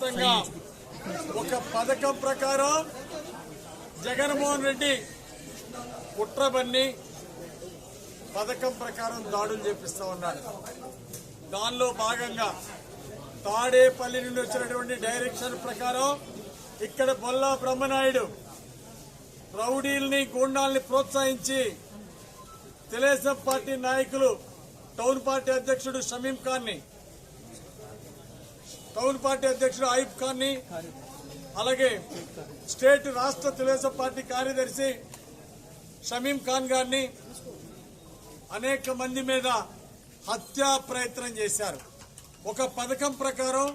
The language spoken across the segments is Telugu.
వ్యాప్తంగా ఒక పథకం ప్రకారం జగన్మోహన్ రెడ్డి కుట్రబన్ని పథకం ప్రకారం దాడులు చేపిస్తా ఉన్నాడు. దానిలో భాగంగా తాడేపల్లి నుండి వచ్చినటువంటి డైరెక్షన్ ప్రకారం ఇక్కడ బొల్లా బ్రహ్మనాయుడు రౌడీల్ని గూండాల్ని ప్రోత్సహించి తెలుగుదేశం పార్టీ నాయకులు టౌన్ పార్టీ అధ్యక్షుడు షమీం ఖాన్ ని, టౌన్ పార్టీ అధ్యక్షుడు అయూబ్ ఖాన్ ని, అలాగే స్టేట్ రాష్ట్ర తెలుగుదేశం పార్టీ కార్యదర్శి షమీం ఖాన్ గారిని అనేక మంది మీద హత్యా ప్రయత్నం చేశారు. ఒక పథకం ప్రకారం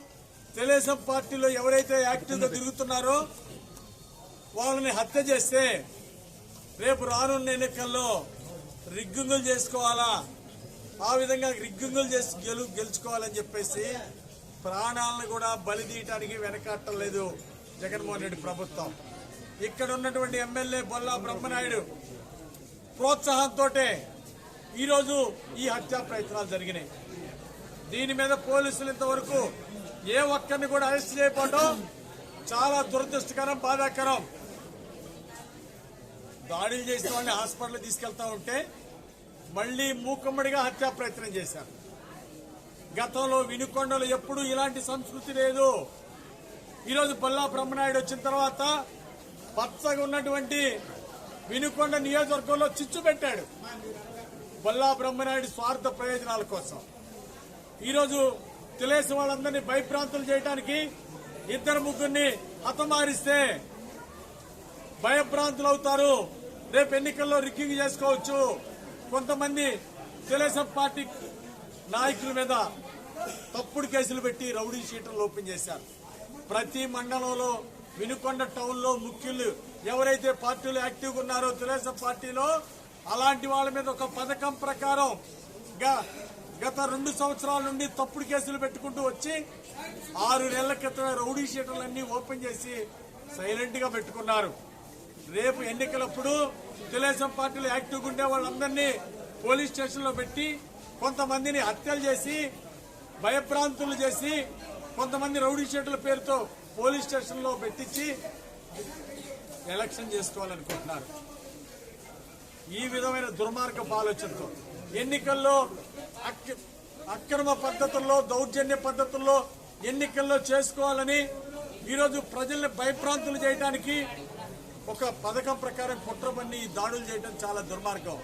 తెలుగుదేశం పార్టీలో ఎవరైతే యాక్టివ్గా తిరుగుతున్నారో వాళ్ళని హత్య చేస్తే రేపు రానున్న ఎన్నికల్లో రిగ్గింగులు చేసుకోవాలా, ఆ విధంగా రిగ్గింగులు చేసి గెలుచుకోవాలని చెప్పేసి ప్రాణాలను కూడా బలిదీయటానికి వెనకాట్టలేదు జగన్మోహన్ రెడ్డి ప్రభుత్వం. ఇక్కడ ఉన్నటువంటి ఎమ్మెల్యే బొల్లా బ్రహ్మనాయుడు ప్రోత్సాహంతో ఈరోజు ఈ హత్యా ప్రయత్నాలు జరిగినాయి. దీని మీద పోలీసులు ఇంతవరకు ఏ ఒక్కరిని కూడా అరెస్ట్ చేయకపోవడం చాలా దురదృష్టకరం, బాధాకరం. దాడులు చేసిన వాళ్ళని హాస్పిటల్ తీసుకెళ్తా ఉంటే మళ్లీ మూకుమ్మడిగా హత్యా ప్రయత్నం చేశారు. గతంలో వినుకొండలో ఎప్పుడూ ఇలాంటి సంస్కృతి లేదు. ఈరోజు బొల్లా బ్రహ్మనాయుడు వచ్చిన తర్వాత పచ్చగా ఉన్నటువంటి వినుకొండ నియోజకవర్గంలో చిచ్చు పెట్టాడు బొల్లా బ్రహ్మనాయుడు స్వార్థ ప్రయోజనాల కోసం. ఈరోజు తెలుగుదేశం వాళ్ళందరినీ భయభ్రాంతులు చేయడానికి ఇద్దరు ముగ్గురిని హతమారిస్తే భయభ్రాంతులు అవుతారు. రేపు ఎన్నికల్లో రిగ్గింగ్ చేసుకోవచ్చు. కొంతమంది తెలుగుదేశం పార్టీ నాయకుల మీద తప్పుడు కేసులు పెట్టి రౌడీ షీటర్లు ఓపెన్ చేశారు. ప్రతి మండలంలో వినుకొండ టౌన్ లో ముఖ్యులు ఎవరైతే పార్టీలు యాక్టివ్గా ఉన్నారో తెలుగుదేశం పార్టీలో అలాంటి వాళ్ళ మీద ఒక పథకం ప్రకారం గత 2 సంవత్సరాల నుండి తప్పుడు కేసులు పెట్టుకుంటూ వచ్చి 6 నెలల క్రితమే రౌడీ షీటర్లన్నీ ఓపెన్ చేసి సైలెంట్ గా పెట్టుకున్నారు. రేపు ఎన్నికలప్పుడు తెలుగుదేశం పార్టీలో యాక్టివ్గా ఉండే వాళ్ళందరినీ పోలీస్ స్టేషన్లో పెట్టి కొంతమందిని హత్యలు చేసి భయభ్రాంతులు చేసి కొంతమంది రౌడీ షీటర్ల పేరుతో పోలీస్ స్టేషన్లో పెట్టించి ఎలక్షన్ చేసుకోవాలనుకుంటున్నారు. ఈ విధమైన దుర్మార్గపు ఆలోచనతో ఎన్నికల్లో అక్రమ పద్ధతుల్లో, దౌర్జన్య పద్ధతుల్లో ఎన్నికల్లో చేసుకోవాలని ఈరోజు ప్రజల్ని భయభ్రాంతులు చేయడానికి ఒక పథకం ప్రకారం కుట్రబన్ని దాడులు చేయడం చాలా దుర్మార్గం.